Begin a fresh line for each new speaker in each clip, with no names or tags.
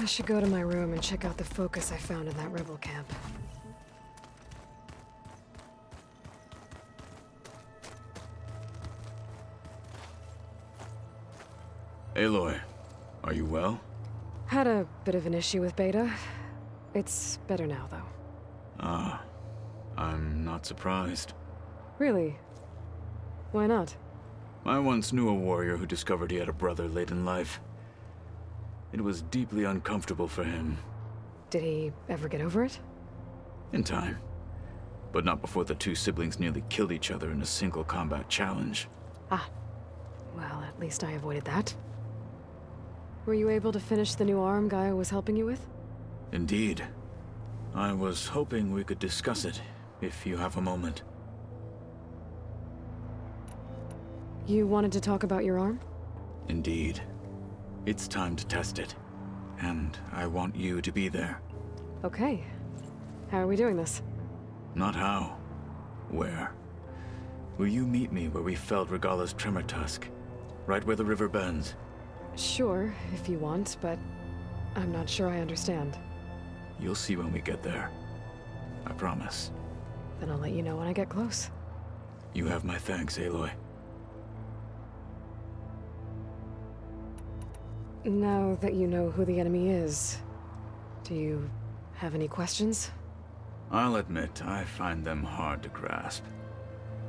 should go to my room and check out the focus I found in that rebel camp.
Aloy, are you well?
Had a bit of an issue with Beta. It's better now, though.
Ah, I'm not surprised.
Really? Why not?
I once knew a warrior who discovered he had a brother late in life. It was deeply uncomfortable for him.
Did he ever get over it?
In time. But not before the two siblings nearly killed each other in a single combat challenge.
Ah. Well, at least I avoided that. Were you able to finish the new arm Gaia was helping you with?
Indeed. I was hoping we could discuss it, if you have a moment.
You wanted to talk about your arm?
Indeed. It's time to test it. And I want you to be there.
Okay. How are we doing this?
Not how. Where? Will you meet me where we felled Regalla's tremor tusk? Right where the river bends?
Sure, if you want, but I'm not sure I understand.
You'll see when we get there. I promise.
Then I'll let you know when I get close.
You have my thanks, Aloy.
Now that you know who the enemy is, do you have any questions?
I'll admit, I find them hard to grasp.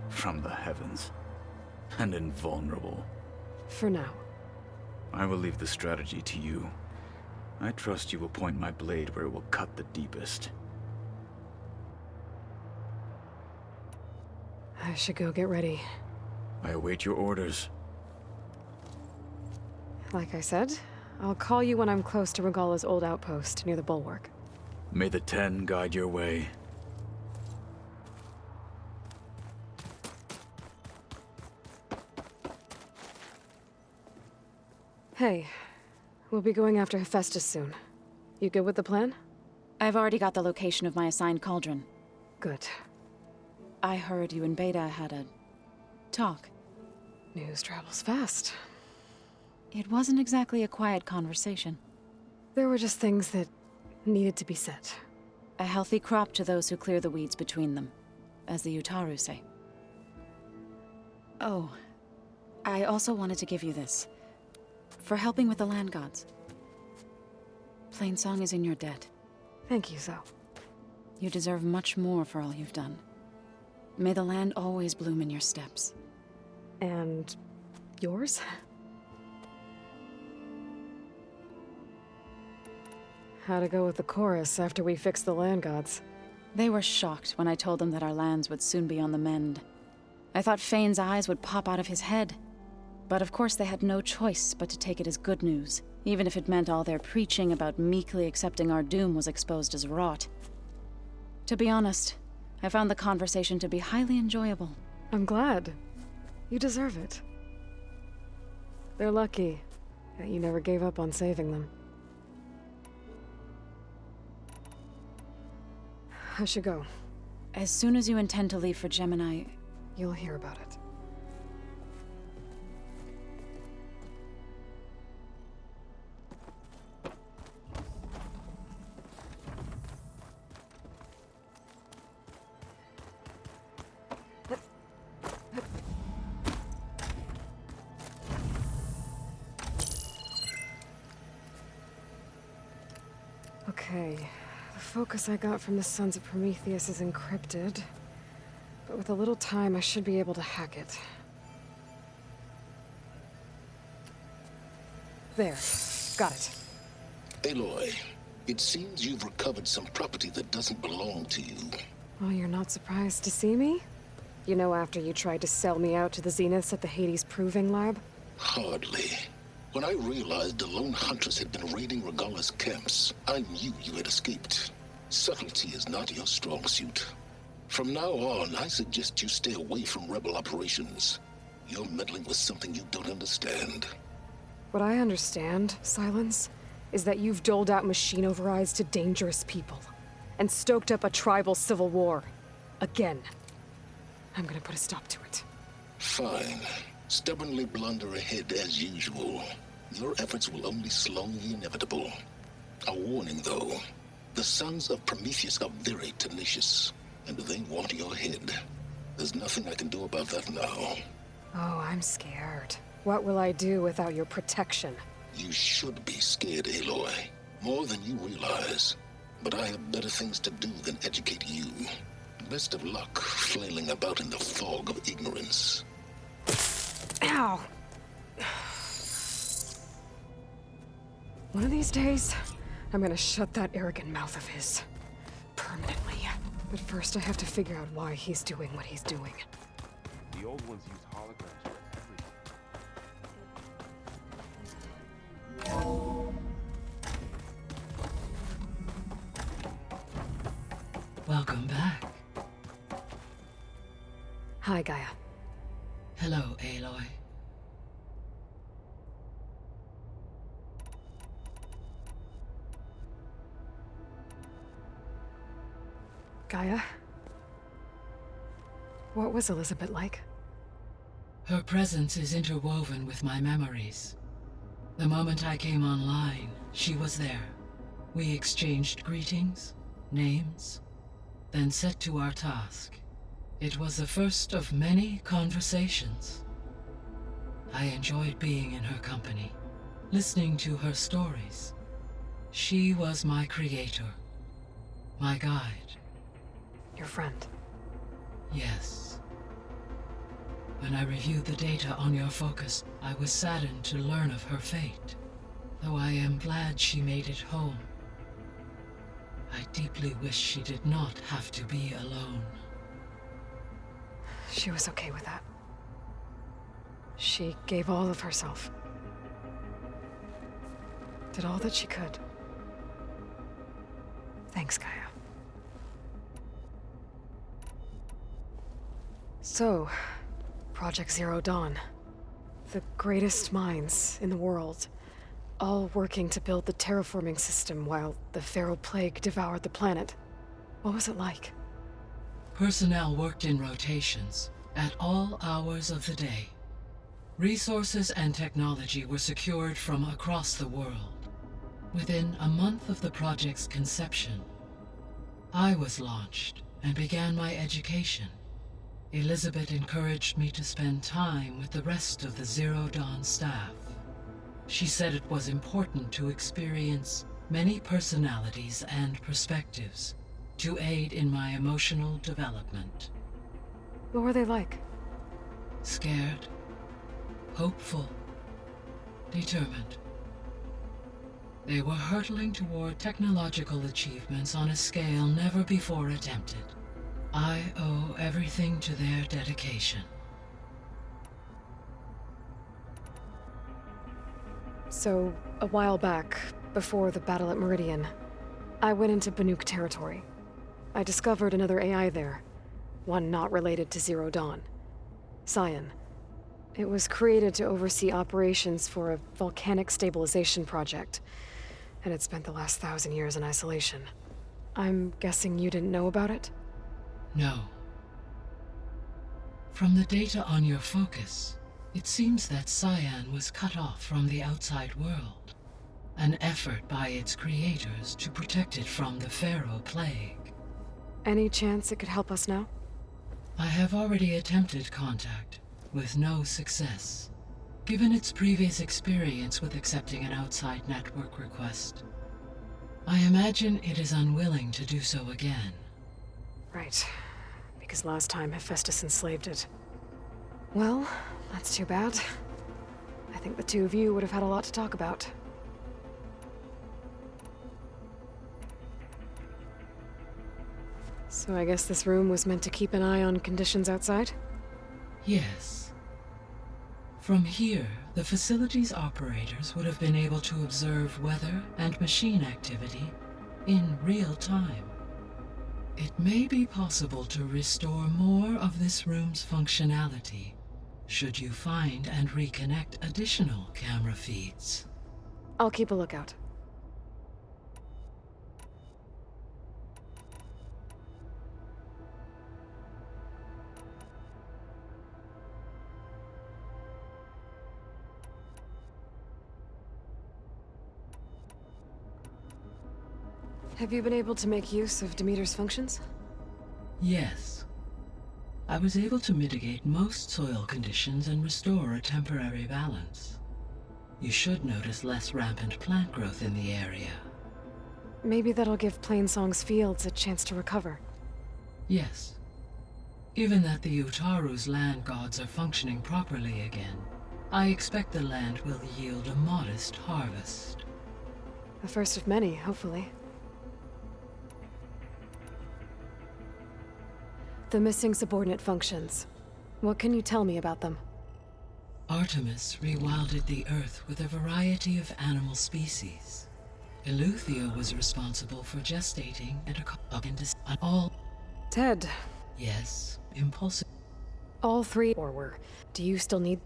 From the heavens. And invulnerable.
For now.
I will leave the strategy to you. I trust you will point my blade where it will cut the deepest.
I should go get ready.
I await your orders.
Like I said, I'll call you when I'm close to Regalla's old outpost near the bulwark.
May the Ten guide your way.
Hey, we'll be going after Hephaestus soon. You good with the plan?
I've already got the location of my assigned cauldron.
Good.
I heard you and Beta had a talk.
News travels fast.
It wasn't exactly a quiet conversation.
There were just things that needed to be said.
A healthy crop to those who clear the weeds between them, as the Utaru say. Oh, I also wanted to give you this. For helping with the land gods. Plainsong is in your debt.
Thank you, Zo.
You deserve much more for all you've done. May the land always bloom in your steps.
And yours? How'd it go with the chorus after we fixed the land gods?
They were shocked when I told them that our lands would soon be on the mend. I thought Fane's eyes would pop out of his head. But of course they had no choice but to take it as good news, even if it meant all their preaching about meekly accepting our doom was exposed as rot. To be honest, I found the conversation to be highly enjoyable.
I'm glad. You deserve it. They're lucky that you never gave up on saving them. I should go.
As soon as you intend to leave for Gemini,
you'll hear about it. Okay, the focus I got from the Sons of Prometheus is encrypted, but with a little time I should be able to hack it. There, got it.
Aloy, it seems you've recovered some property that doesn't belong to you.
Oh, you're not surprised to see me? You know, after you tried to sell me out to the Zeniths at the Hades Proving Lab?
Hardly. When I realized the lone huntress had been raiding Regalla's camps, I knew you had escaped. Subtlety is not your strong suit. From now on, I suggest you stay away from rebel operations. You're meddling with something you don't understand.
What I understand, Silence, is that you've doled out machine overrides to dangerous people, and stoked up a tribal civil war. Again. I'm gonna put a stop to it.
Fine. Stubbornly blunder ahead as usual. Your efforts will only slow the inevitable. A warning, though. The sons of Prometheus are very tenacious, and they want your head. There's nothing I can do about that now.
Oh, I'm scared. What will I do without your protection?
You should be scared, Aloy. More than you realize. But I have better things to do than educate you. Best of luck flailing about in the fog of ignorance.
Ow! One of these days, I'm gonna shut that arrogant mouth of his. Permanently. But first I have to figure out why he's doing what he's doing.
The old ones used holograms for everything.
Welcome back.
Hi, Gaia.
Hello, Aloy.
Gaia? What was Elizabeth like?
Her presence is interwoven with my memories. The moment I came online, she was there. We exchanged greetings, names, then set to our task. It was the first of many conversations. I enjoyed being in her company, listening to her stories. She was my creator, my guide.
Your friend.
Yes. When I reviewed the data on your focus, I was saddened to learn of her fate, though I am glad she made it home. I deeply wish she did not have to be alone.
She was okay with that. She gave all of herself. Did all that she could. Thanks, Gaia. So, Project Zero Dawn. The greatest minds in the world, all working to build the terraforming system while the feral plague devoured the planet. What was it like?
Personnel worked in rotations, at all hours of the day. Resources and technology were secured from across the world. Within a month of the project's conception, I was launched and began my education. Elizabeth encouraged me to spend time with the rest of the Zero Dawn staff. She said it was important to experience many personalities and perspectives to aid in my emotional development.
What were they like?
Scared, hopeful, determined. They were hurtling toward technological achievements on a scale never before attempted. I owe everything to their dedication.
So, a while back, before the battle at Meridian, I went into Banuk territory. I discovered another AI there, one not related to Zero Dawn. Cyan. It was created to oversee operations for a volcanic stabilization project, and it spent the last 1,000 years in isolation. I'm guessing you didn't know about it?
No. From the data on your focus, it seems that Cyan was cut off from the outside world. An effort by its creators to protect it from the Pharaoh plague.
Any chance it could help us now?
I have already attempted contact, with no success. Given its previous experience with accepting an outside network request, I imagine it is unwilling to do so again.
Right. Because last time Hephaestus enslaved it. Well, that's too bad. I think the two of you would have had a lot to talk about. So I guess this room was meant to keep an eye on conditions outside?
Yes. From here, the facility's operators would have been able to observe weather and machine activity in real time. It may be possible to restore more of this room's functionality, should you find and reconnect additional camera feeds.
I'll keep a lookout. Have you been able to make use of Demeter's functions?
Yes. I was able to mitigate most soil conditions and restore a temporary balance. You should notice less rampant plant growth in the area.
Maybe that'll give Plainsong's fields a chance to recover.
Yes. Given that the Utaru's land gods are functioning properly again, I expect the land will yield a modest harvest.
The first of many, hopefully. The missing subordinate functions. What can you tell me about them?
Artemis rewilded the Earth with a variety of animal species. Eleuthia was responsible for gestating and all.
Ted.
Yes, impulsive.
All three, or were. Do you still need?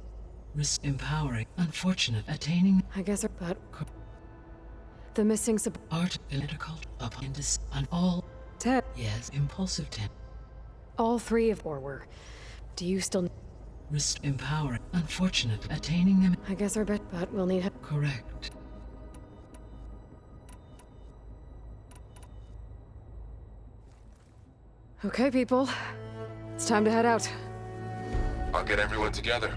Empowering, unfortunate, attaining.
I guess, but the missing
art, occult, on all.
Ted.
Yes, impulsive.
All three of, or were. Do you still?
Empowering, unfortunate, attaining them.
I guess our bet, but we'll need.
Correct.
Okay, people. It's time to head out.
I'll get everyone together.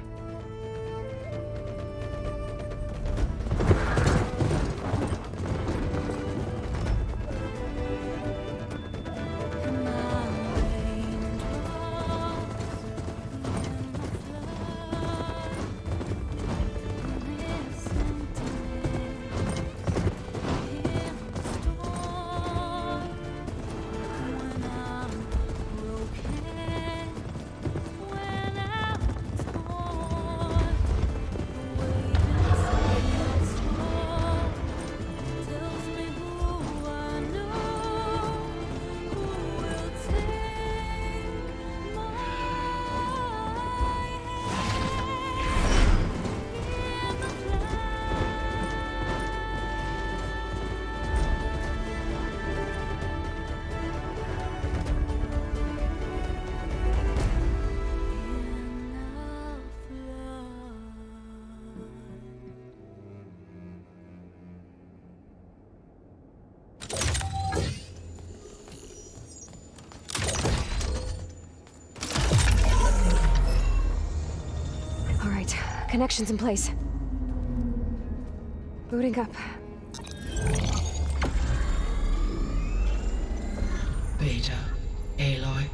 Connections in place. Booting up.
Beta, Aloy.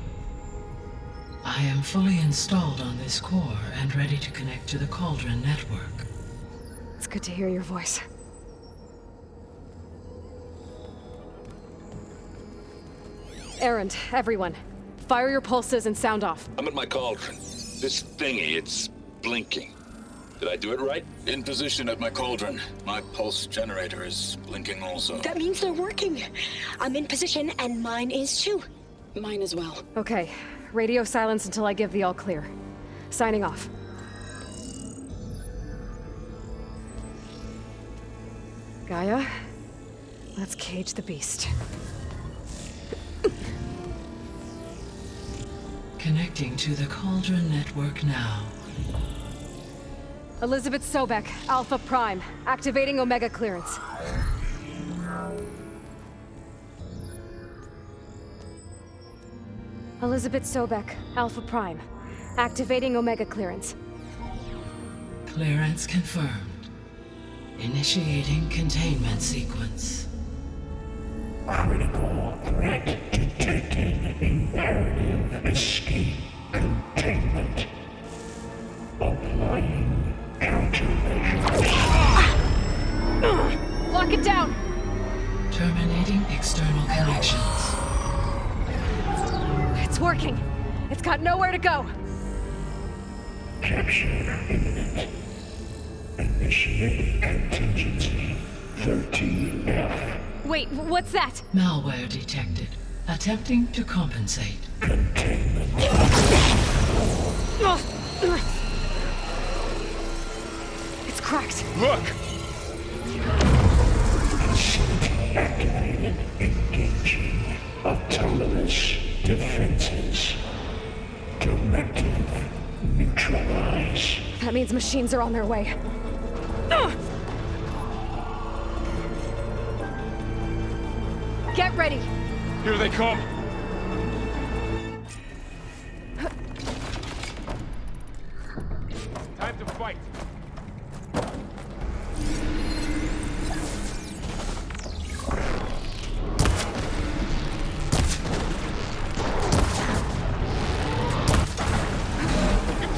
I am fully installed on this core and ready to connect to the Cauldron network.
It's good to hear your voice. Errand, everyone. Fire your pulses and sound off.
I'm at my cauldron. This thingy, it's blinking. Did I do it right?
In position at my cauldron. My pulse generator is blinking also.
That means they're working. I'm in position and mine is too. Mine as well.
Okay. Radio silence until I give the all clear. Signing off. Gaia, let's cage the beast.
Connecting to the Cauldron network now.
Elizabeth Sobek, Alpha Prime, activating Omega clearance. Elizabeth Sobek, Alpha Prime, activating Omega clearance.
Clearance confirmed. Initiating containment sequence.
Critical threat detected. Imperative escape containment. Applying countermeasures.
Lock it down!
Terminating external connections.
It's working. It's got nowhere to go.
Capture imminent. Initiating contingency 13F.
Wait, what's that?
Malware detected. Attempting to compensate.
Containment.
It's cracked.
Look!
Facility activated. Engaging autonomous defenses. Directive neutralize.
That means machines are on their way. Get ready!
Here they come! Time to fight!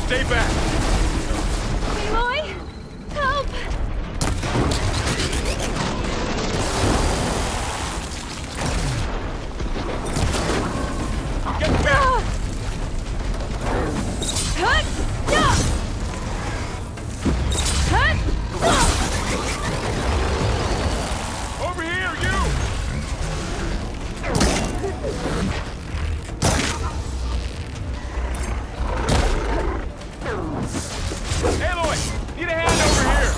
Stay back!
Aloy! Help!
Get back! Over here, you! Aloy! Need a hand over here!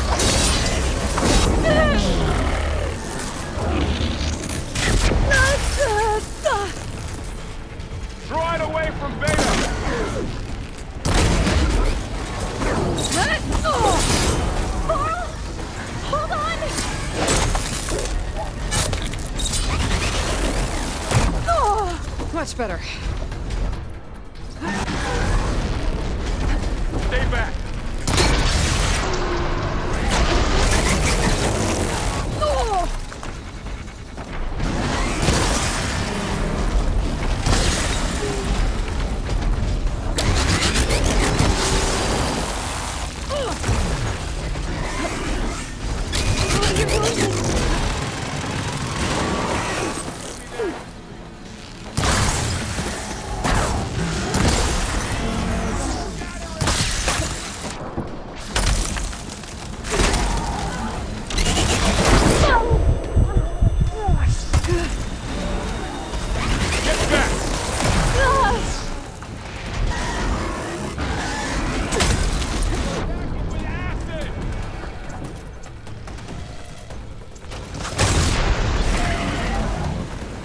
Draw it away from Beta!
Hold on! Much better.
Stay back!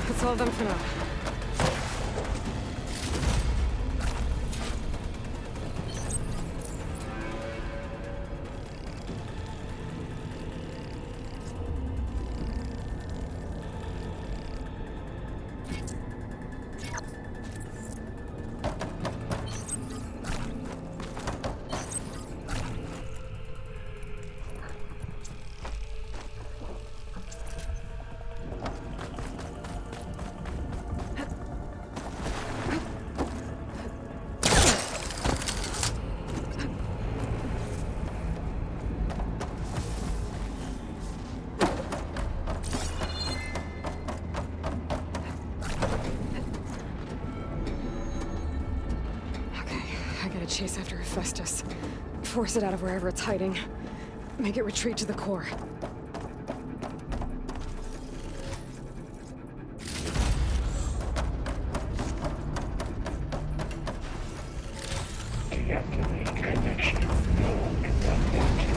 That's all of them for now. Chase after Hephaestus. Force it out of wherever it's hiding. Make it retreat to the core.
Deactivate connection node unlocked.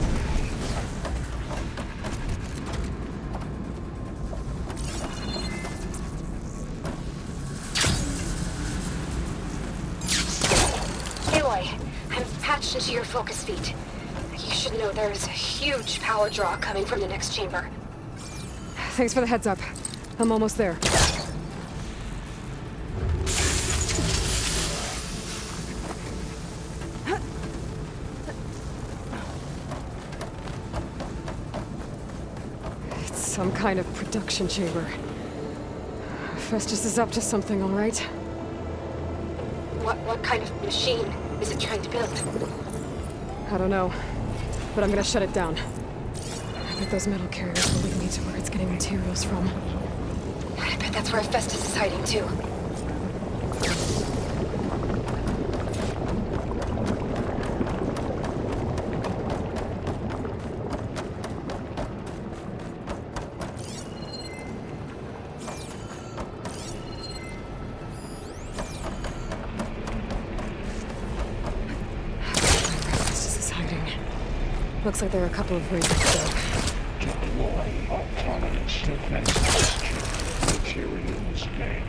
Into your focus feed. You should know there is a huge power draw coming from the next chamber.
Thanks for the heads up. I'm almost there. It's some kind of production chamber. Festus is up to something, all right?
What kind of machine is it trying to build?
I don't know, but I'm gonna shut it down. I bet those metal carriers will lead me to where it's getting materials from.
I bet that's where Festus is hiding too.
Looks like there are a couple of ways to go.
Deploy autonomous defense posture. Materials bank.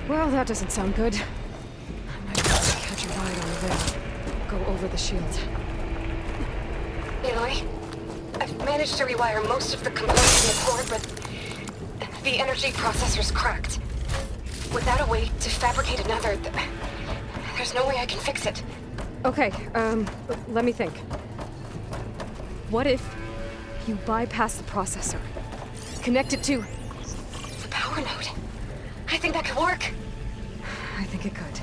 Well, that doesn't sound good. I might have to catch a ride on the way. Go over the shield.
Aloy, I've managed to rewire most of the components in the core, but The energy processor's cracked. Without a way to fabricate another, there's no way I can fix it.
Okay, let me think. What if you bypass the processor? Connect it to
The power node. I think that could work.
I think it could.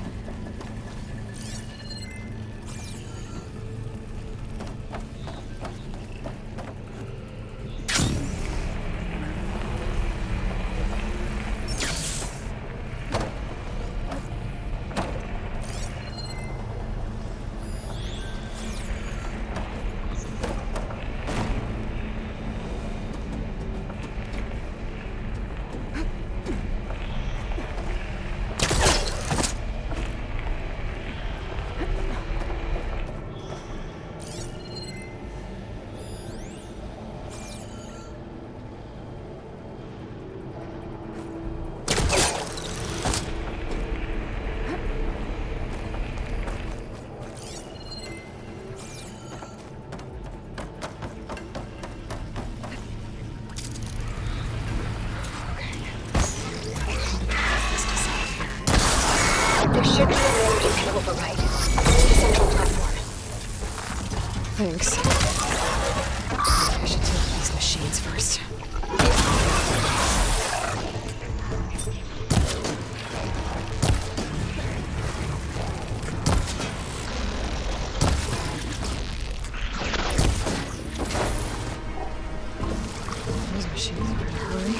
There should be an energy can override. The central platform.
Thanks. I should take these machines first. Those machines are in a hurry.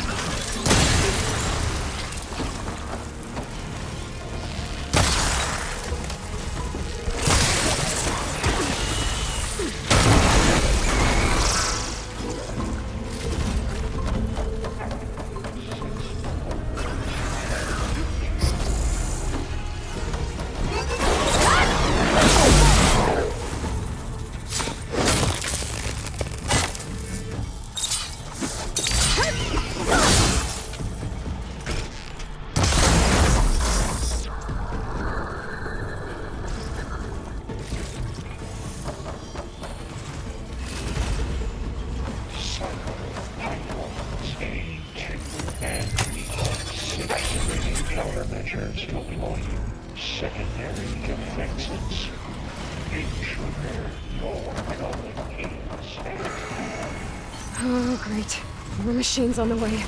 Oh, great. More machines on the way.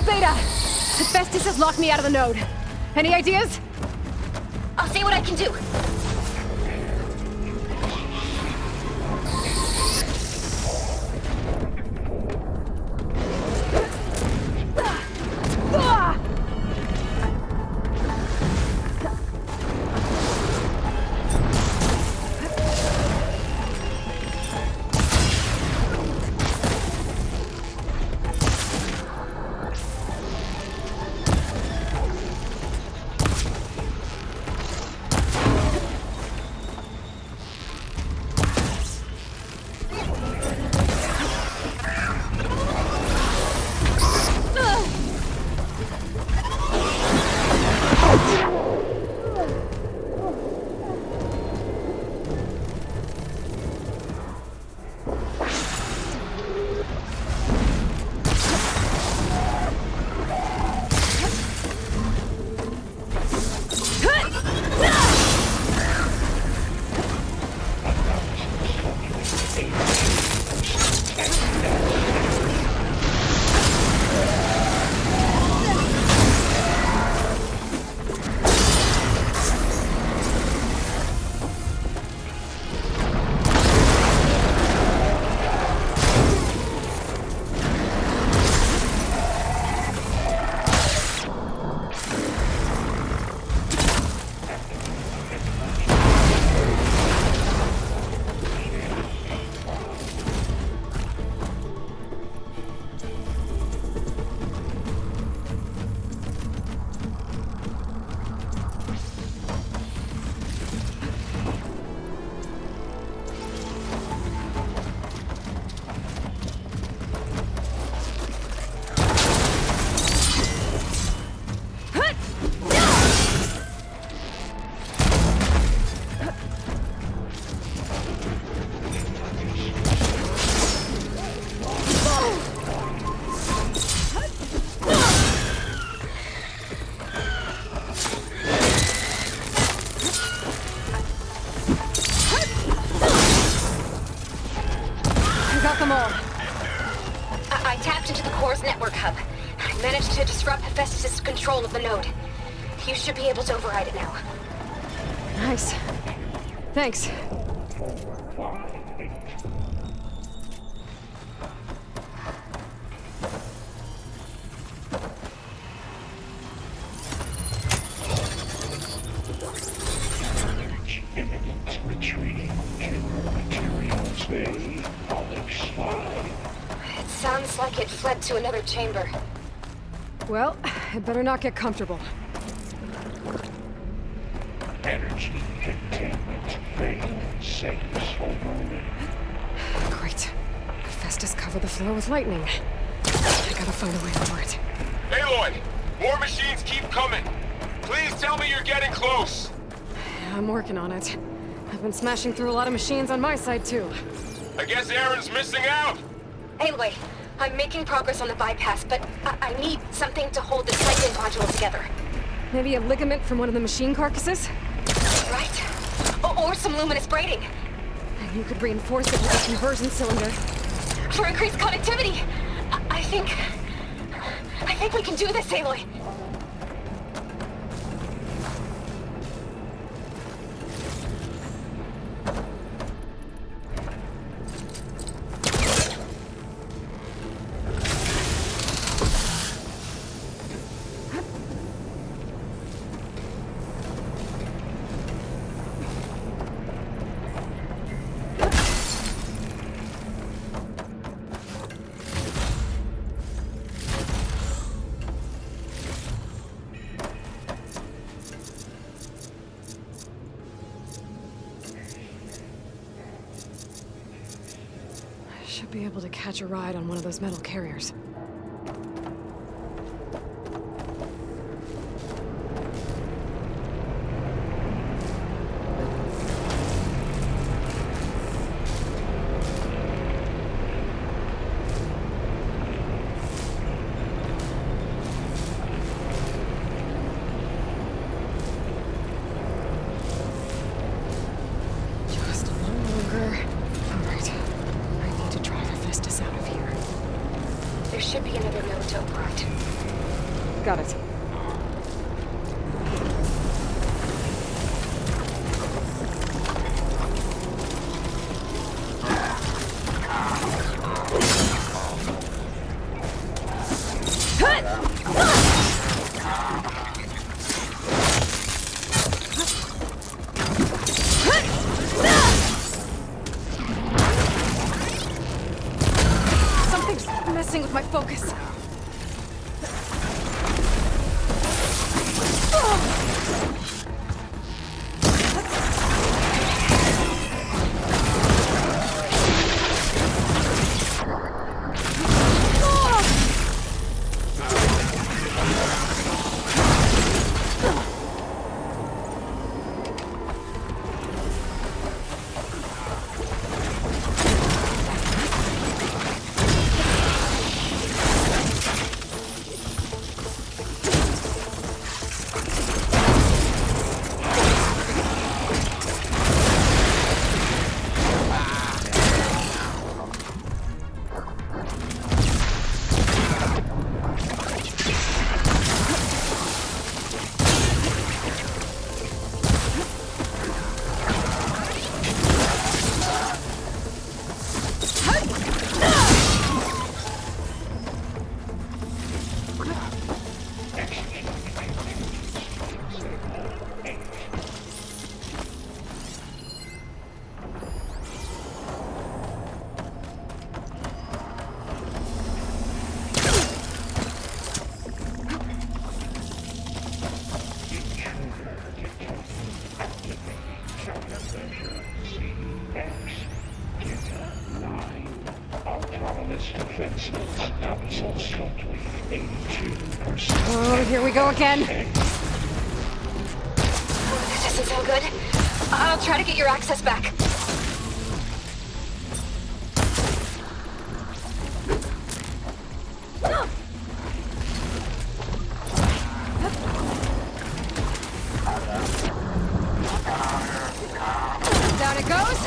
Beta! Hephaestus has locked me out of the node. Any ideas?
I'll see what I can do.
got them all.
I tapped into the core's network hub. I managed to disrupt Hephaestus' control of the node. You should be able to override it now.
Nice. Thanks.
Retreating to materials bay, Oleksa.
It sounds like it fled to another chamber.
Well, it better not get comfortable.
Energy containment failed. Safe for moment.
Great. Hephaestus covered the floor with lightning. I gotta find a way over it.
Aloy! More machines keep coming! Please tell me you're getting close!
I'm working on it. I've been smashing through a lot of machines on my side, too.
I guess Aaron's missing out!
Anyway, I'm making progress on the bypass, but I need something to hold the Titan module together.
Maybe a ligament from one of the machine carcasses?
Right? Or some luminous braiding.
And you could reinforce it with a conversion cylinder.
For increased connectivity! I think we can do this, Aloy.
Should be able to catch a ride on one of those metal carriers. Just a little longer. All right. I need to drive Hephaestus out of here.
There should be another node to override.
Got it. Something's messing with my focus. Oh, here we go again.
This doesn't sound good. I'll try to get your access back.
Down it goes.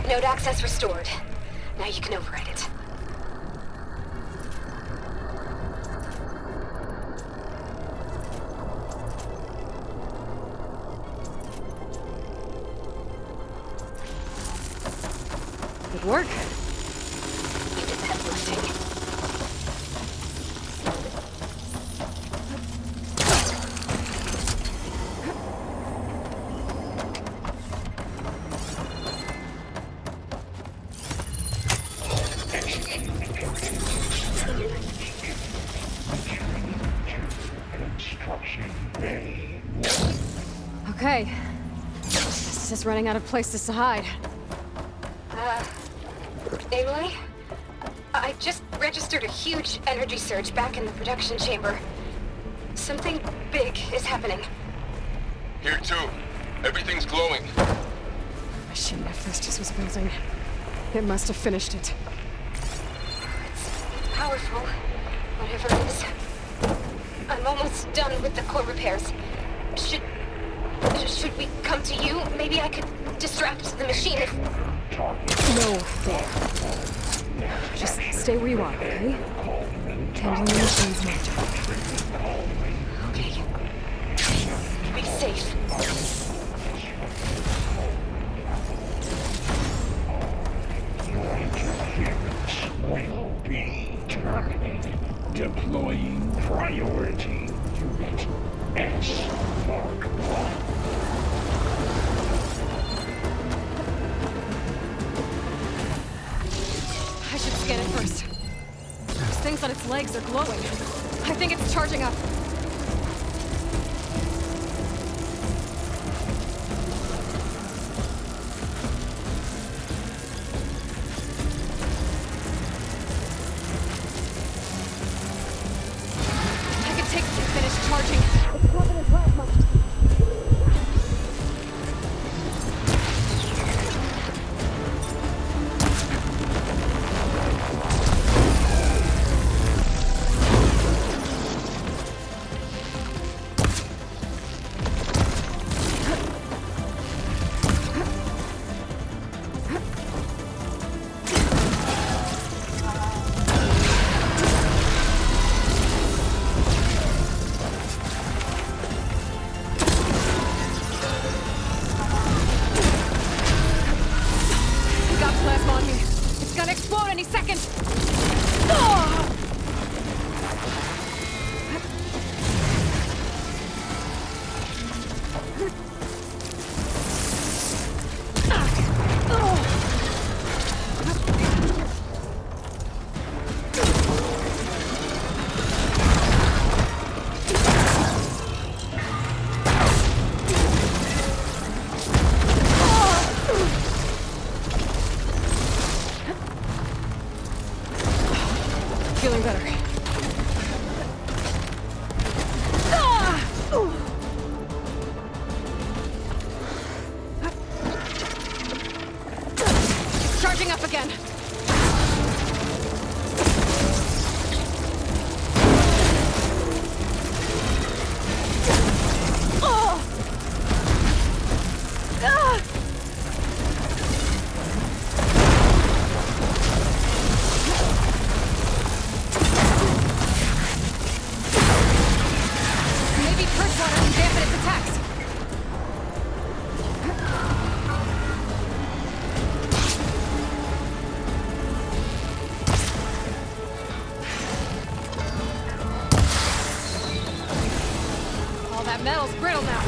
Node access restored. Now you can override it.
Good work.
You did the heavy lifting.
Okay. This is just running out of places to hide.
Emily? I just registered a huge energy surge back in the production chamber. Something big is happening.
Here too. Everything's glowing.
Machine Hephaestus was building. It must have finished it.
It's powerful, whatever it is. I'm almost done with the core repairs. Should we come to you? Maybe I could distract the machine if...
No, there. Just stay where you are, okay? Handling the machine's my job.
Okay. Be safe.
Your interference will be terminated. Deploying priority unit S Mark 1.
I should scan it first. Those things on its legs are glowing. I think it's charging up. I can take it to finish charging. It's covered in plasma. Feeling better. Charging up again. Metal's brittle now.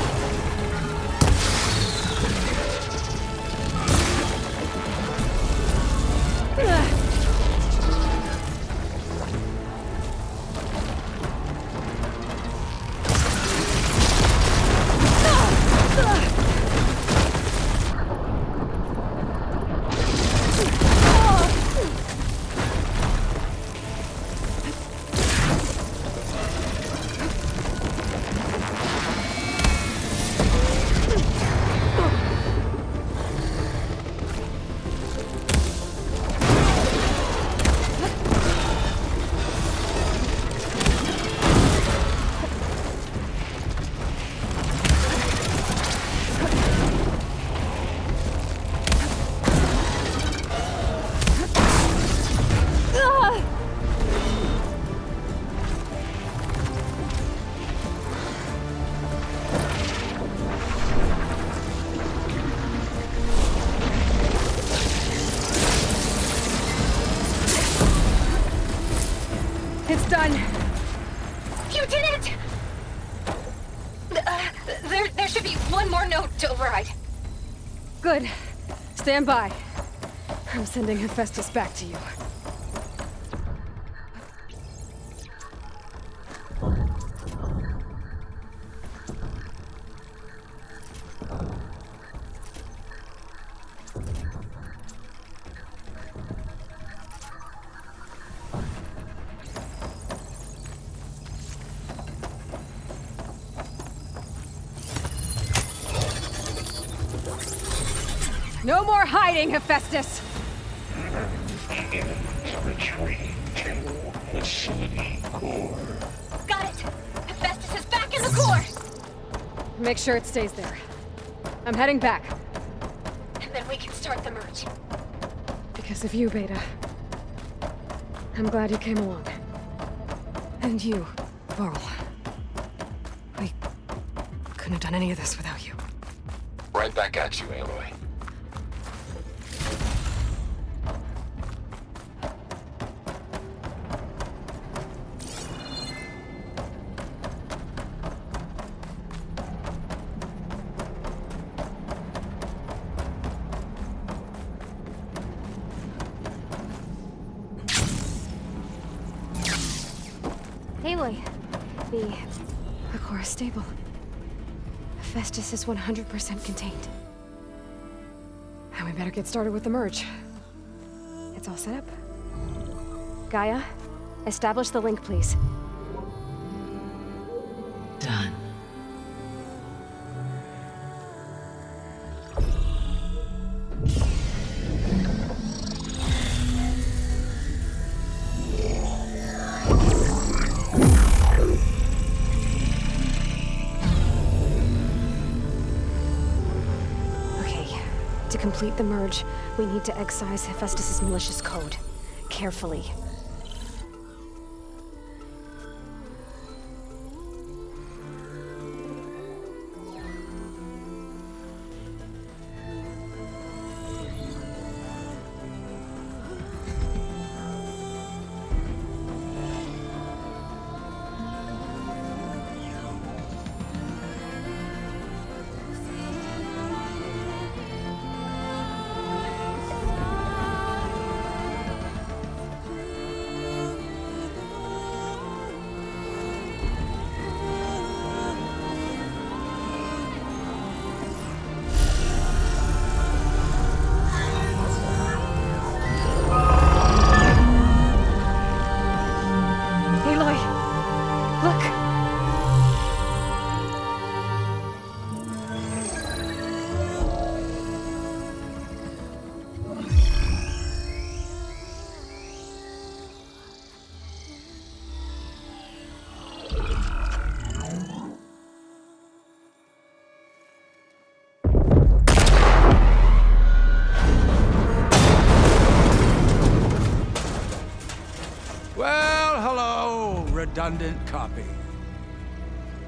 done!
You did it! There should be one more node to override.
Good. Stand by. I'm sending Hephaestus back to you. No more hiding, Hephaestus!
Retreat to the Sony core.
Got it! Hephaestus is back in the core!
Make sure it stays there. I'm heading back.
And then we can start the merge.
Because of you, Beta. I'm glad you came along. And you, Varl. We couldn't have done any of this without you.
Right back at you, Aloy.
Aloy, the core is stable. Hephaestus is 100% contained. And we better get started with the merge. It's all set up. Gaia, establish the link, please.
Done.
To complete the merge, we need to excise Hephaestus' malicious code. Carefully.
Redundant copy.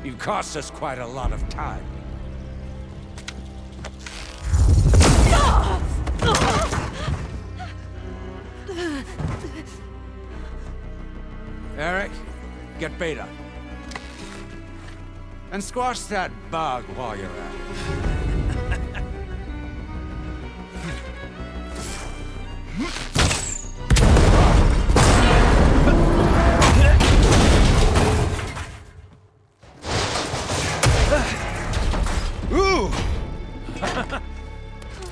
You cost us quite a lot of time. Eric, get Beta. And squash that bug while you're at it.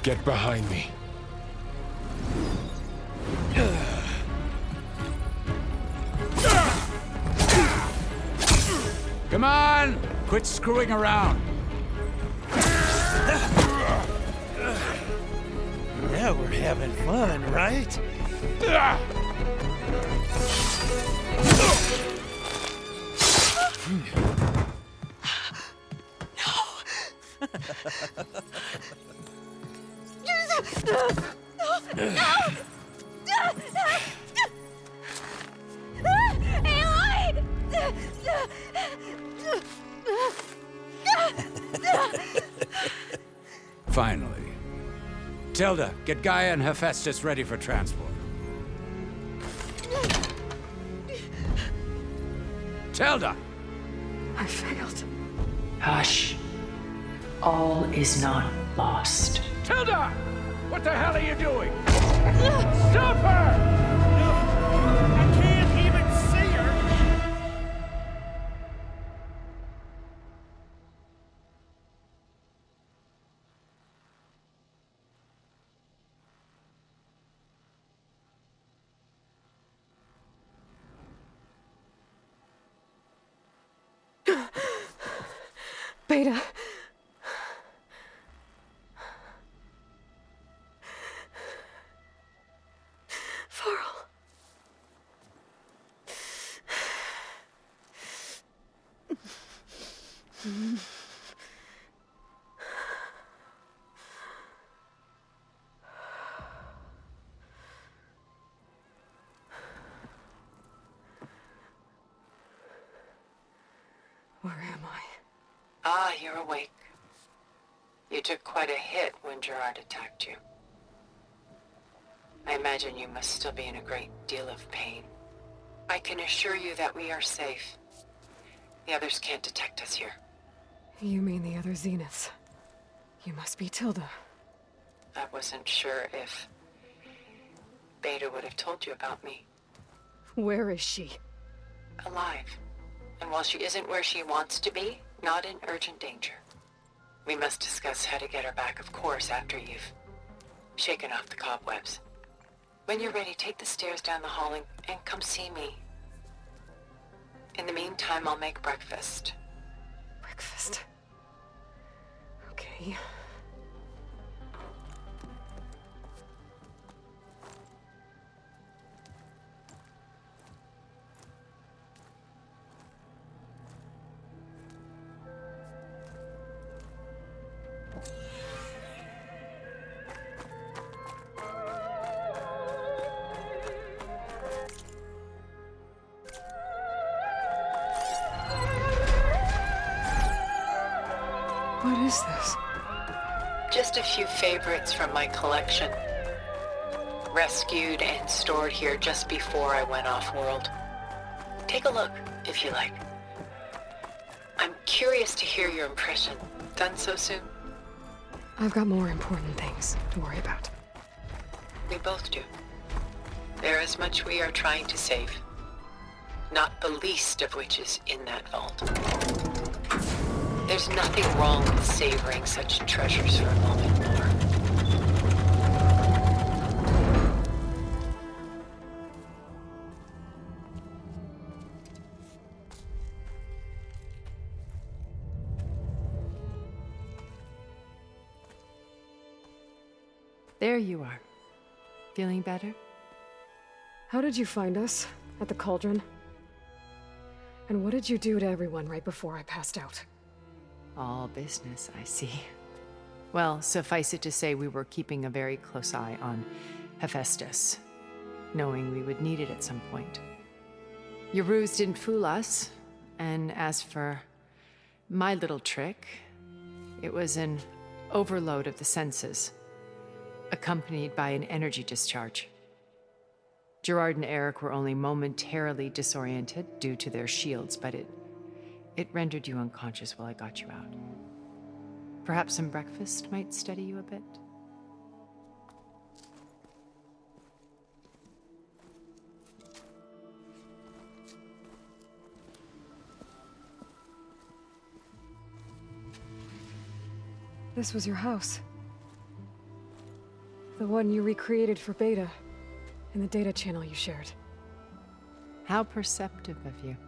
Get behind me.
Come on! Quit screwing around.
Now we're having fun, right?
Finally. Tilda, get Gaia and Hephaestus ready for transport. Tilda!
I failed.
Hush. All is not lost.
Tilda! What the hell are you doing? Stop her!
I can't even see her!
Beta. Farrell. Where am I?
Ah, you're awake. You took quite a hit when Gerard attacked you. I imagine you must still be in a great deal of pain. I can assure you that we are safe. The others can't detect us here.
You mean the other Zeniths? You must be Tilda.
I wasn't sure if Beta would have told you about me.
Where is she?
Alive. And while she isn't where she wants to be, not in urgent danger. We must discuss how to get her back, of course, after you've shaken off the cobwebs. When you're ready, take the stairs down the hall and come see me. In the meantime, I'll make breakfast.
Breakfast? Okay. What is this?
Just a few favorites from my collection. Rescued and stored here just before I went off-world. Take a look, if you like. I'm curious to hear your impression. Done so soon?
I've got more important things to worry about.
We both do. There is much we are trying to save. Not the least of which is in that vault. There's nothing wrong with savoring such treasures for a moment more.
There you are. Feeling better?
How did you find us? At the cauldron? And what did you do to everyone right before I passed out?
All business, I see. Well, suffice it to say we were keeping a very close eye on Hephaestus, knowing we would need it at some point. Your ruse didn't fool us, and as for my little trick, it was an overload of the senses, accompanied by an energy discharge. Gerard and Eric were only momentarily disoriented due to their shields, but it rendered you unconscious while I got you out. Perhaps some breakfast might steady you a bit?
This was your house. The one you recreated for Beta, in the data channel you shared.
How perceptive of you.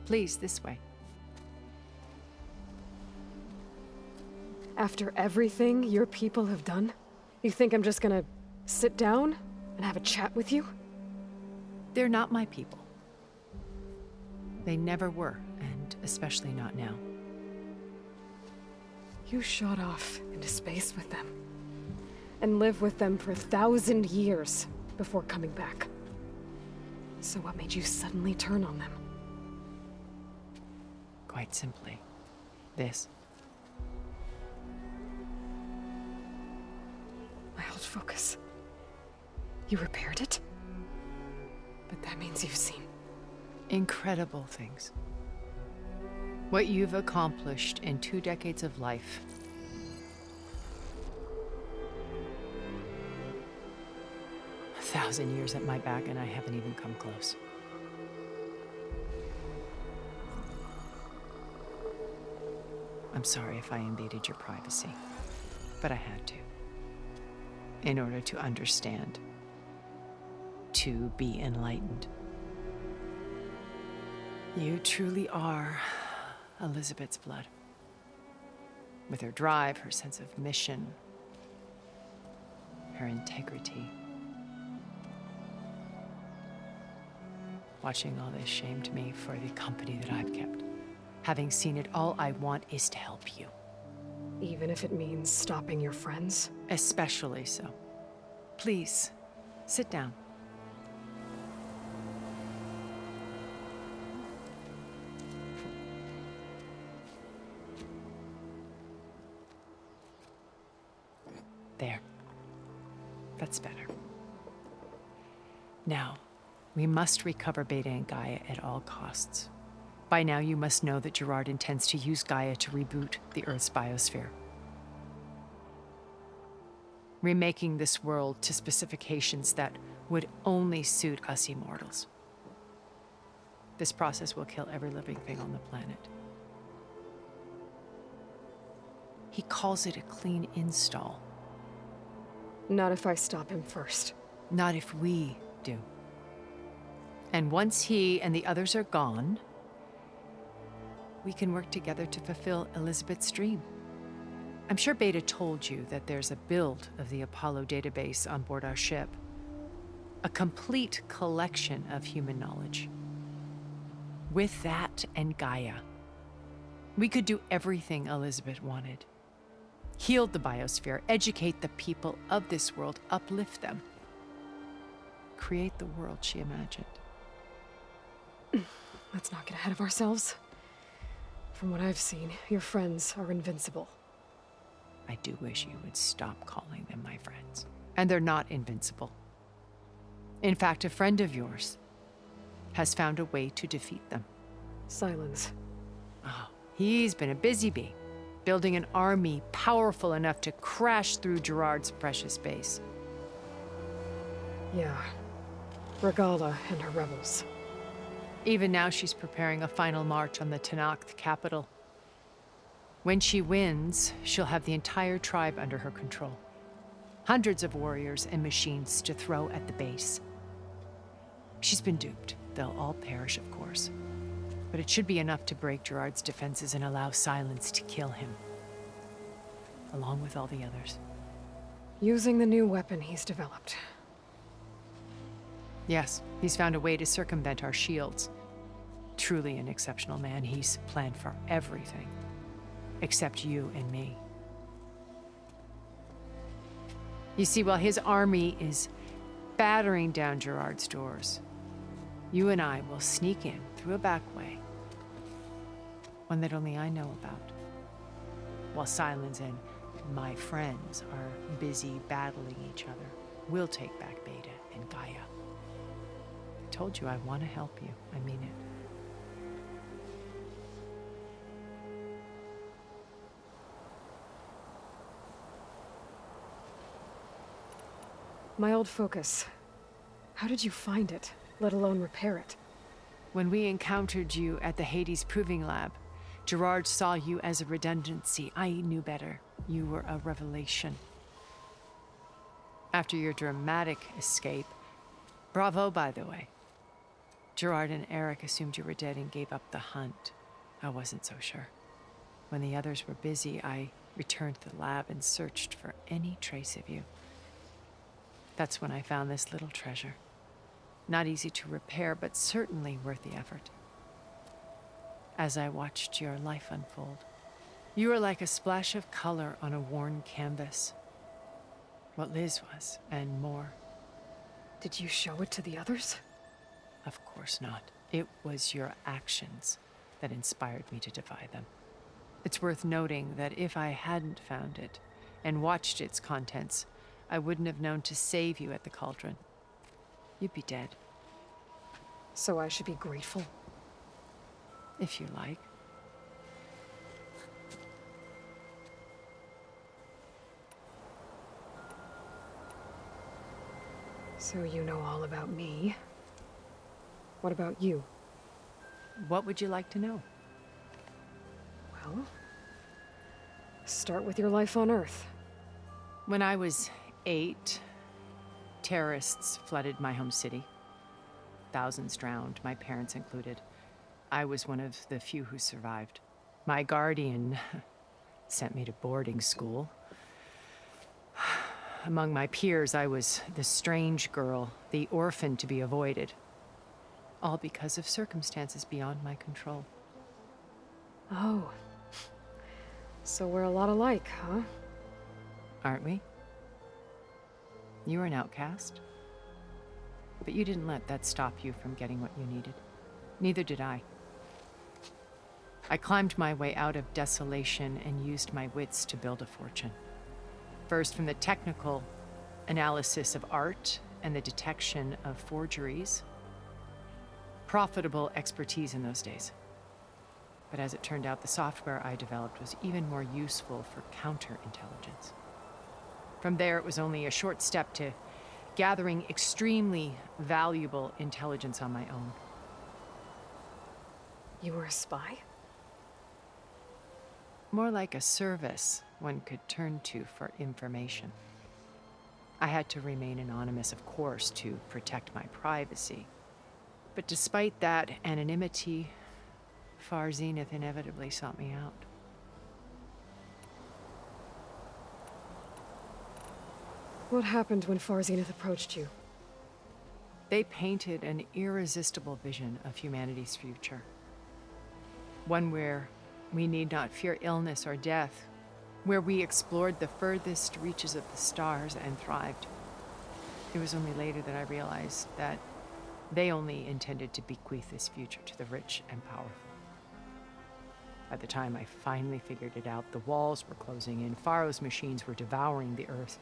Please, this way.
After everything your people have done, you think I'm just gonna sit down and have a chat with you?
They're not my people. They never were, and especially not now.
You shot off into space with them, and lived with them for 1,000 years before coming back. So what made you suddenly turn on them?
Quite simply, this.
My old focus. You repaired it? But that means you've seen
Incredible things. What you've accomplished in 2 decades of life. A 1,000 years at my back and I haven't even come close. I'm sorry if I invaded your privacy, but I had to. In order to understand. To be enlightened. You truly are Elizabeth's blood. With her drive, her sense of mission, her integrity. Watching all this shamed me for the company that I've kept. Having seen it, all I want is to help you.
Even if it means stopping your friends?
Especially so. Please, sit down. There. That's better. Now, we must recover Beta and Gaia at all costs. By now, you must know that Gerard intends to use Gaia to reboot the Earth's biosphere. Remaking this world to specifications that would only suit us immortals. This process will kill every living thing on the planet. He calls it a clean install.
Not if I stop him first.
Not if we do. And once he and the others are gone, we can work together to fulfill Elizabeth's dream. I'm sure Beta told you that there's a build of the Apollo database on board our ship. A complete collection of human knowledge. With that and Gaia, we could do everything Elizabeth wanted. Heal the biosphere, educate the people of this world, uplift them. Create the world she imagined.
Let's not get ahead of ourselves. From what I've seen, your friends are invincible.
I do wish you would stop calling them my friends. And they're not invincible. In fact, a friend of yours has found a way to defeat them.
Silence.
Oh, he's been a busy bee, building an army powerful enough to crash through Gerard's precious base.
Yeah. Regala and her rebels.
Even now, she's preparing a final march on the Tenakth capital. When she wins, she'll have the entire tribe under her control. Hundreds of warriors and machines to throw at the base. She's been duped. They'll all perish, of course. But it should be enough to break Gerard's defenses and allow Silence to kill him. Along with all the others.
Using the new weapon he's developed.
Yes, he's found a way to circumvent our shields. Truly an exceptional man. He's planned for everything. Except you and me. You see, while his army is battering down Gerard's doors, you and I will sneak in through a back way. One that only I know about. While Silence and my friends are busy battling each other, we'll take back Beta and Gaia. I told you I want to help you. I mean it.
My old focus. How did you find it, let alone repair it?
When we encountered you at the Hades Proving Lab, Gerard saw you as a redundancy. I knew better. You were a revelation. After your dramatic escape, bravo, by the way. Gerard and Eric assumed you were dead and gave up the hunt. I wasn't so sure. When the others were busy, I returned to the lab and searched for any trace of you. That's when I found this little treasure. Not easy to repair, but certainly worth the effort. As I watched your life unfold, you were like a splash of color on a worn canvas. What Liz was, and more.
Did you show it to the others?
Of course not. It was your actions that inspired me to defy them. It's worth noting that if I hadn't found it and watched its contents, I wouldn't have known to save you at the cauldron. You'd be dead.
So I should be grateful?
If you like.
So you know all about me. What about you?
What would you like to know?
Well, start with your life on Earth.
When I was 8, terrorists flooded my home city. Thousands drowned, my parents included. I was one of the few who survived. My guardian sent me to boarding school. Among my peers, I was the strange girl, the orphan to be avoided. All because of circumstances beyond my control.
Oh. So we're a lot alike, huh?
Aren't we? You were an outcast. But you didn't let that stop you from getting what you needed. Neither did I. I climbed my way out of desolation and used my wits to build a fortune. First, from the technical analysis of art and the detection of forgeries. Profitable expertise in those days. But as it turned out, the software I developed was even more useful for counterintelligence. From there, it was only a short step to gathering extremely valuable intelligence on my own.
You were a spy?
More like a service one could turn to for information. I had to remain anonymous, of course, to protect my privacy. But despite that anonymity, Far Zenith inevitably sought me out.
What happened when Far Zenith approached you?
They painted an irresistible vision of humanity's future. One where we need not fear illness or death, where we explored the furthest reaches of the stars and thrived. It was only later that I realized that they only intended to bequeath this future to the rich and powerful. By the time I finally figured it out, the walls were closing in, Pharaoh's machines were devouring the earth.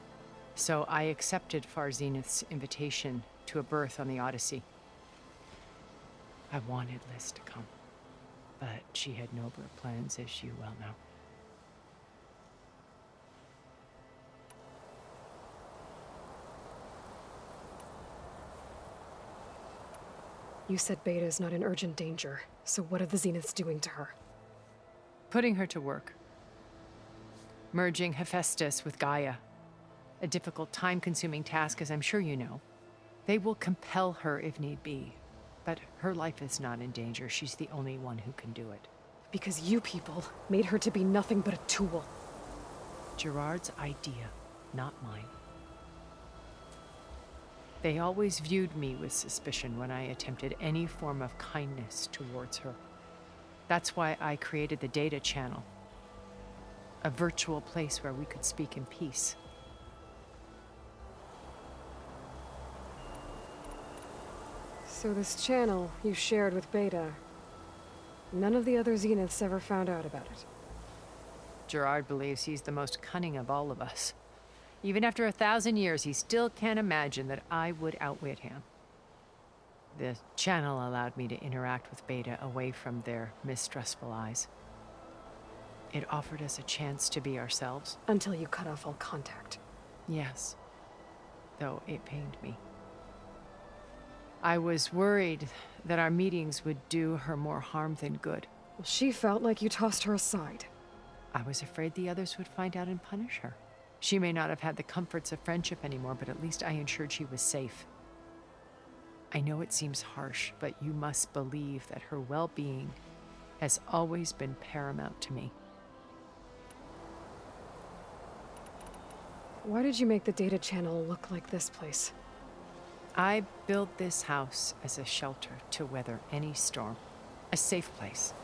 So I accepted Far Zenith's invitation to a berth on the Odyssey. I wanted Liz to come, but she had nobler plans, as you well know.
You said Beta is not in urgent danger, so what are the Zeniths doing to her?
Putting her to work. Merging Hephaestus with Gaia. A difficult, time-consuming task, as I'm sure you know. They will compel her if need be, but her life is not in danger. She's the only one who can do it.
Because you people made her to be nothing but a tool.
Gerard's idea, not mine. They always viewed me with suspicion when I attempted any form of kindness towards her. That's why I created the data channel. A virtual place where we could speak in peace.
So this channel you shared with Beta, none of the other Zeniths ever found out about it?
Gerard believes he's the most cunning of all of us. Even after 1,000 years, he still can't imagine that I would outwit him. The channel allowed me to interact with Beta away from their mistrustful eyes. It offered us a chance to be ourselves.
Until you cut off all contact.
Yes, though it pained me. I was worried that our meetings would do her more harm than good.
Well, she felt like you tossed her aside.
I was afraid the others would find out and punish her. She may not have had the comforts of friendship anymore, but at least I ensured she was safe. I know it seems harsh, but you must believe that her well-being has always been paramount to me.
Why did you make the data channel look like this place?
I built this house as a shelter to weather any storm. A safe place.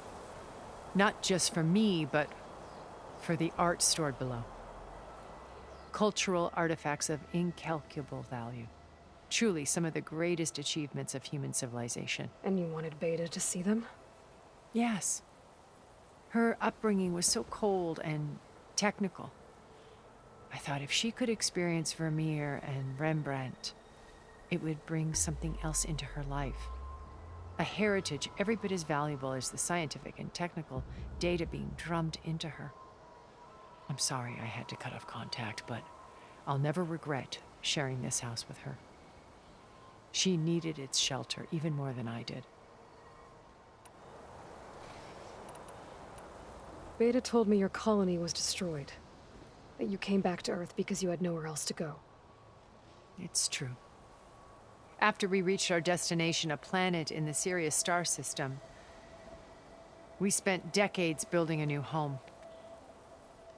Not just for me, but for the art stored below. Cultural artifacts of incalculable value. Truly some of the greatest achievements of human civilization.
And you wanted Beta to see them?
Yes. Her upbringing was so cold and technical. I thought if she could experience Vermeer and Rembrandt, it would bring something else into her life. A heritage every bit as valuable as the scientific and technical data being drummed into her. I'm sorry I had to cut off contact, but I'll never regret sharing this house with her. She needed its shelter even more than I did.
Beta told me your colony was destroyed. That you came back to Earth because you had nowhere else to go.
It's true. After we reached our destination, a planet in the Sirius star system, we spent decades building a new home.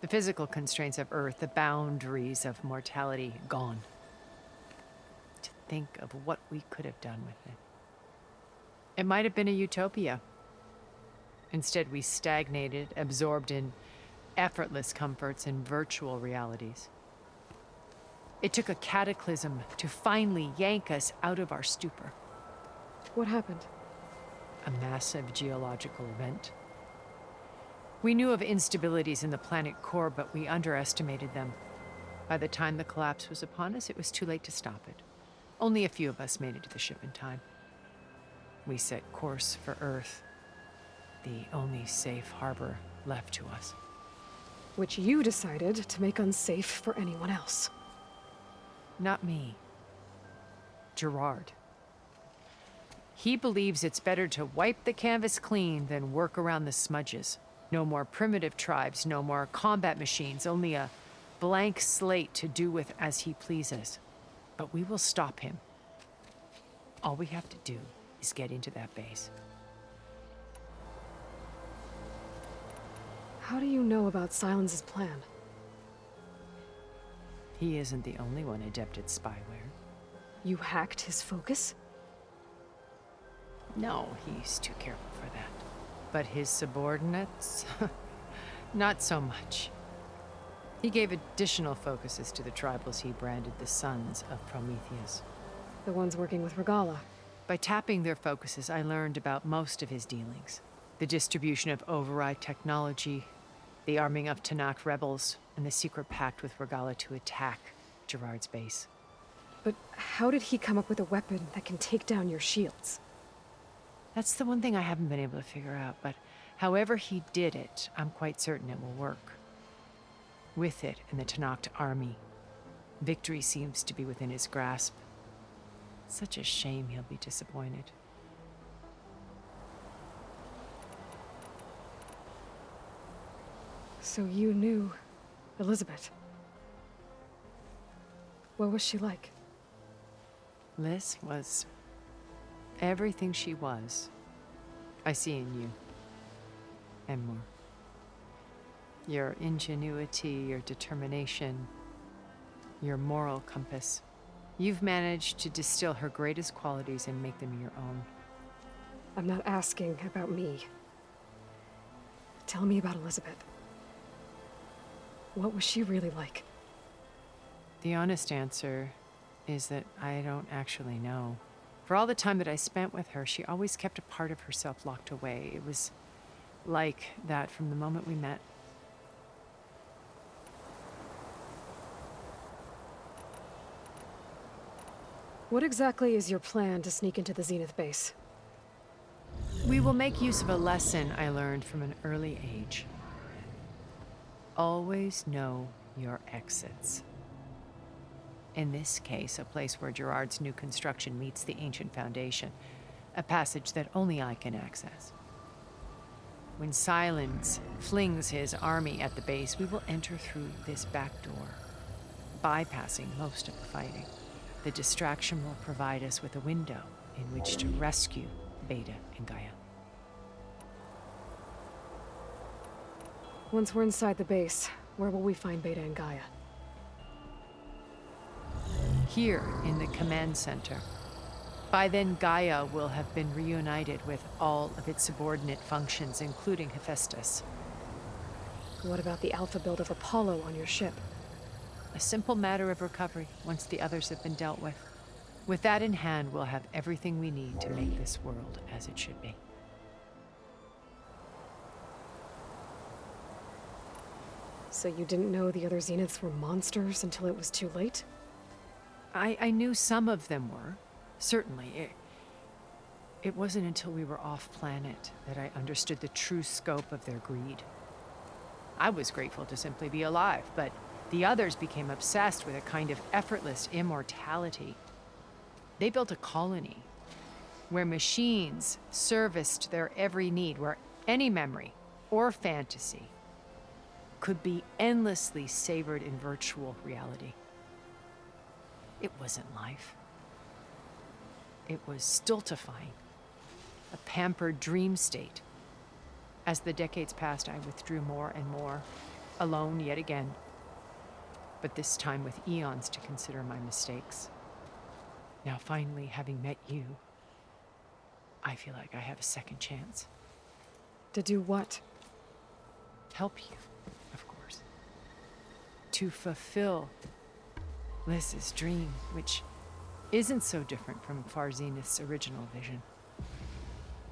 The physical constraints of Earth, the boundaries of mortality, gone. To think of what we could have done with it. It might have been a utopia. Instead, we stagnated, absorbed in effortless comforts and virtual realities. It took a cataclysm to finally yank us out of our stupor.
What happened?
A massive geological event. We knew of instabilities in the planet core, but we underestimated them. By the time the collapse was upon us, it was too late to stop it. Only a few of us made it to the ship in time. We set course for Earth, the only safe harbor left to us.
Which you decided to make unsafe for anyone else.
Not me. Gerard. He believes it's better to wipe the canvas clean than work around the smudges. No more primitive tribes, no more combat machines, only a blank slate to do with as he pleases. But we will stop him. All we have to do is get into that base.
How do you know about Silence's plan?
He isn't the only one adept at spyware.
You hacked his focus?
No, he's too careful for that. But his subordinates? Not so much. He gave additional focuses to the tribals he branded the Sons of Prometheus.
The ones working with Regala.
By tapping their focuses, I learned about most of his dealings. The distribution of override technology, the arming of Tanakh rebels, and the secret pact with Regala to attack Gerard's base.
But how did he come up with a weapon that can take down your shields?
That's the one thing I haven't been able to figure out, but however he did it, I'm quite certain it will work. With it and the Tanakh army, victory seems to be within his grasp. Such a shame he'll be disappointed.
So you knew Elizabeth. What was she like?
Liz was everything she was. I see in you. And more. Your ingenuity, your determination, your moral compass. You've managed to distill her greatest qualities and make them your own.
I'm not asking about me. Tell me about Elizabeth. What was she really like?
The honest answer is that I don't actually know. For all the time that I spent with her, she always kept a part of herself locked away. It was like that from the moment we met.
What exactly is your plan to sneak into the Zenith base?
We will make use of a lesson I learned from an early age. Always know your exits. In this case, a place where Gerard's new construction meets the ancient foundation, a passage that only I can access. When Silence flings his army at the base, we will enter through this back door, bypassing most of the fighting. The distraction will provide us with a window in which to rescue Beta and Gaia.
Once we're inside the base, where will we find Beta and Gaia?
Here in the command center. By then, Gaia will have been reunited with all of its subordinate functions, including Hephaestus.
What about the alpha build of Apollo on your ship?
A simple matter of recovery once the others have been dealt with. With that in hand, we'll have everything we need to make this world as it should be.
So you didn't know the other Zeniths were monsters until it was too late?
I knew some of them were, certainly. It wasn't until we were off-planet that I understood the true scope of their greed. I was grateful to simply be alive, but the others became obsessed with a kind of effortless immortality. They built a colony where machines serviced their every need, where any memory or fantasy could be endlessly savored in virtual reality. It wasn't life. It was stultifying, a pampered dream state. As the decades passed, I withdrew more and more, alone yet again, but this time with eons to consider my mistakes. Now finally, having met you, I feel like I have a second chance.
To do what?
Help you, of course. To fulfill Liz's dream, which isn't so different from Farzenith's original vision.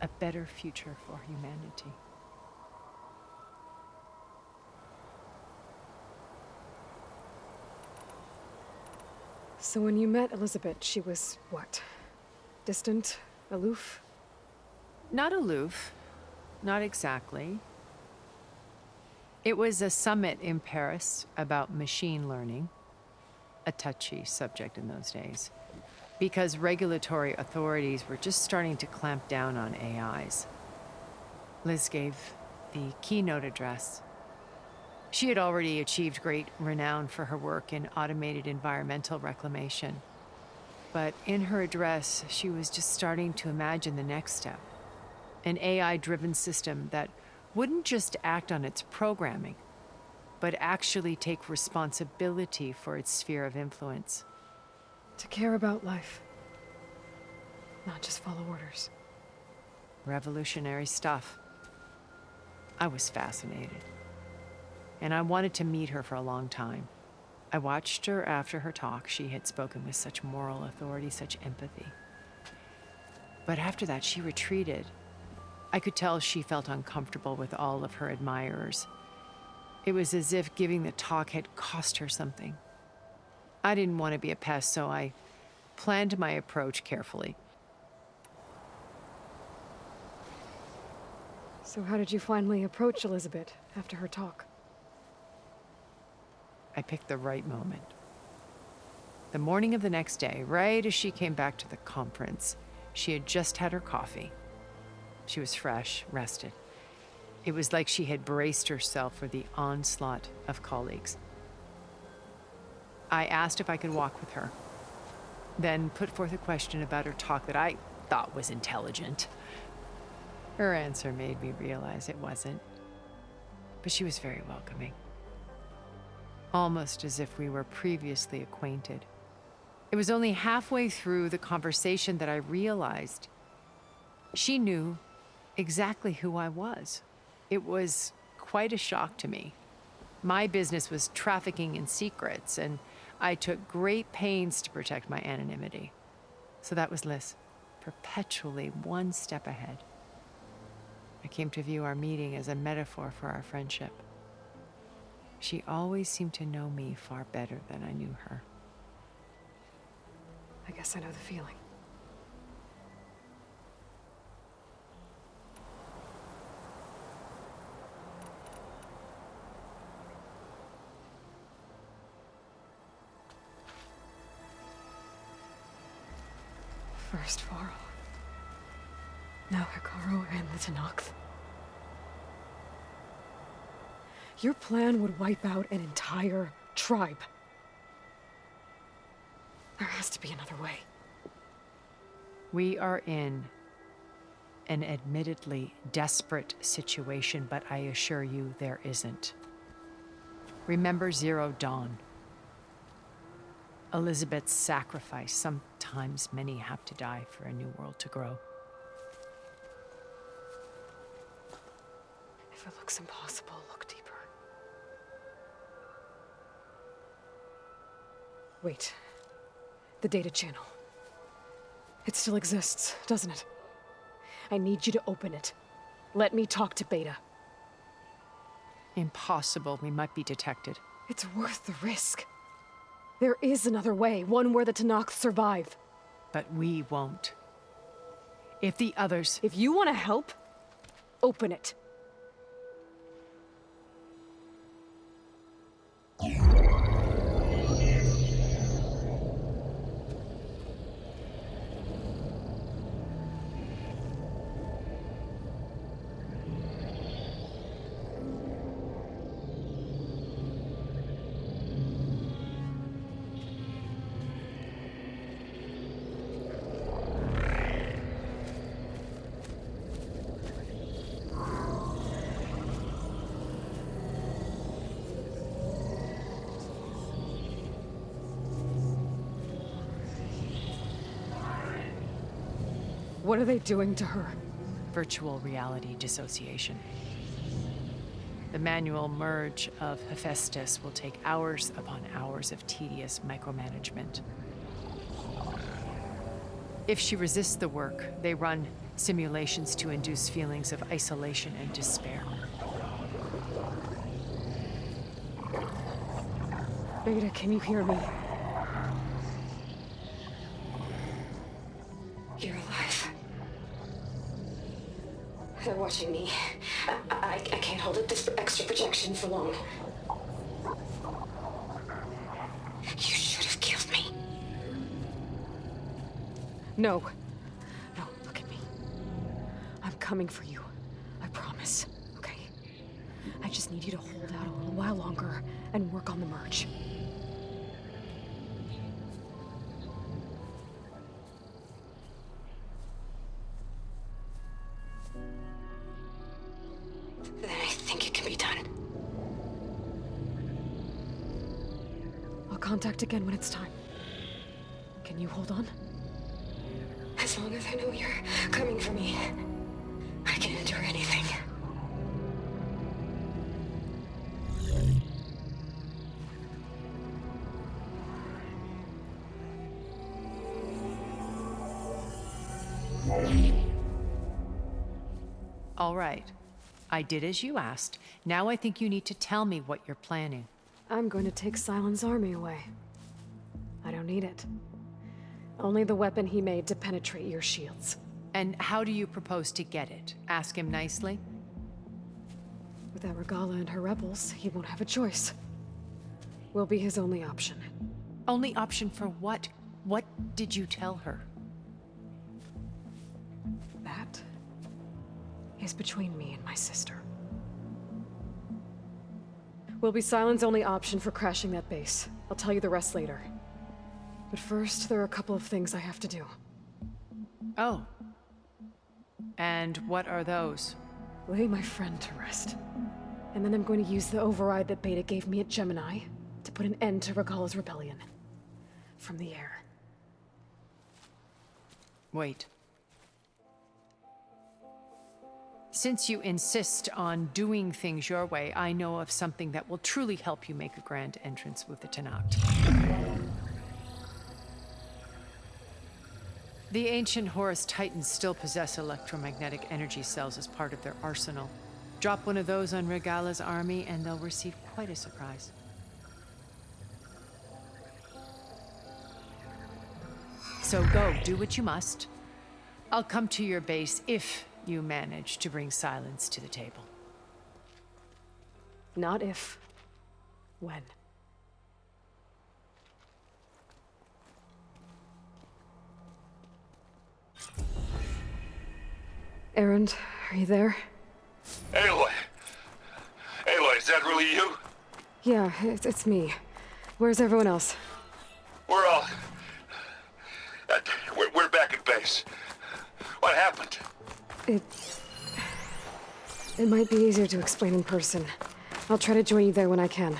A better future for humanity.
So when you met Elizabeth, she was what? Distant? Aloof?
Not aloof. Not exactly. It was a summit in Paris about machine learning, a touchy subject in those days, because regulatory authorities were just starting to clamp down on AIs. Liz gave the keynote address. She had already achieved great renown for her work in automated environmental reclamation. But in her address, she was just starting to imagine the next step. An AI-driven system that wouldn't just act on its programming, but actually take responsibility for its sphere of influence.
To care about life. Not just follow orders.
Revolutionary stuff. I was fascinated. And I wanted to meet her for a long time. I watched her after her talk. She had spoken with such moral authority, such empathy. But after that, she retreated. I could tell she felt uncomfortable with all of her admirers. It was as if giving the talk had cost her something. I didn't want to be a pest, so I planned my approach carefully.
So how did you finally approach Elizabeth after her talk?
I picked the right moment. The morning of the next day, right as she came back to the conference, she had just had her coffee. She was fresh, rested. It was like she had braced herself for the onslaught of colleagues. I asked if I could walk with her, then put forth a question about her talk that I thought was intelligent. Her answer made me realize it wasn't, but she was very welcoming. Almost as if we were previously acquainted. It was only halfway through the conversation that I realized she knew exactly who I was. It was quite a shock to me. My business was trafficking in secrets, and I took great pains to protect my anonymity. So that was Liz, perpetually one step ahead. I came to view our meeting as a metaphor for our friendship. She always seemed to know me far better than I knew her.
I guess I know the feeling. First Varl. Now Hikaru and the Tenakth. Your plan would wipe out an entire tribe. There has to be another way.
We are in an admittedly desperate situation, but I assure you there isn't. Remember Zero Dawn. Elizabeth's sacrifice. Sometimes many have to die for a new world to grow.
If it looks impossible, look deeper. Wait. The data channel. It still exists, doesn't it? I need you to open it. Let me talk to Beta.
Impossible. We might be detected.
It's worth the risk. There is another way, one where the Tenakth survive.
But we won't. If the others...
If you want to help, open it. What are they doing to her?
Virtual reality dissociation. The manual merge of Hephaestus will take hours upon hours of tedious micromanagement. If she resists the work, they run simulations to induce feelings of isolation and despair.
Beta, can you hear me?
You're alive. They're watching me. I can't hold up this extra projection for long. You should have killed me.
No. No, look at me. I'm coming for you. I promise. Okay? I just need you to hold out a little while longer and work on the merge.
Then I think it can be done.
I'll contact again when it's time. Can you hold on?
As long as I know you're coming for me, I can endure anything.
All right. I did as you asked. Now I think you need to tell me what you're planning.
I'm going to take Silent's army away. I don't need it. Only the weapon he made to penetrate your shields.
And how do you propose to get it? Ask him nicely?
Without Regala and her rebels, he won't have a choice. We'll be his only option.
Only option for what? What did you tell her?
That is between me and my sister. We'll be Silent's only option for crashing that base. I'll tell you the rest later. But first, there are a couple of things I have to do.
Oh. And what are those?
Lay my friend to rest. And then I'm going to use the override that Beta gave me at Gemini to put an end to Regala's rebellion. From the air.
Wait. Since you insist on doing things your way, I know of something that will truly help you make a grand entrance with the Tenakth. The ancient Horus Titans still possess electromagnetic energy cells as part of their arsenal. Drop one of those on Regala's army and they'll receive quite a surprise. So go, do what you must. I'll come to your base if you manage to bring silence to the table.
Not if. When. Erend, are you there?
Aloy! Aloy, is that really you?
Yeah, it's me. Where's everyone else?
We're all... We're back at base. What happened?
It might be easier to explain in person. I'll try to join you there when I can.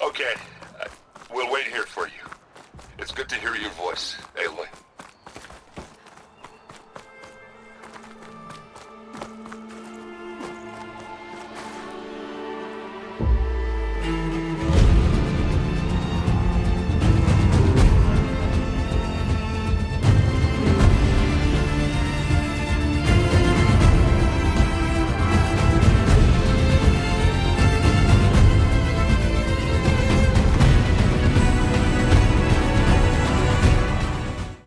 Okay.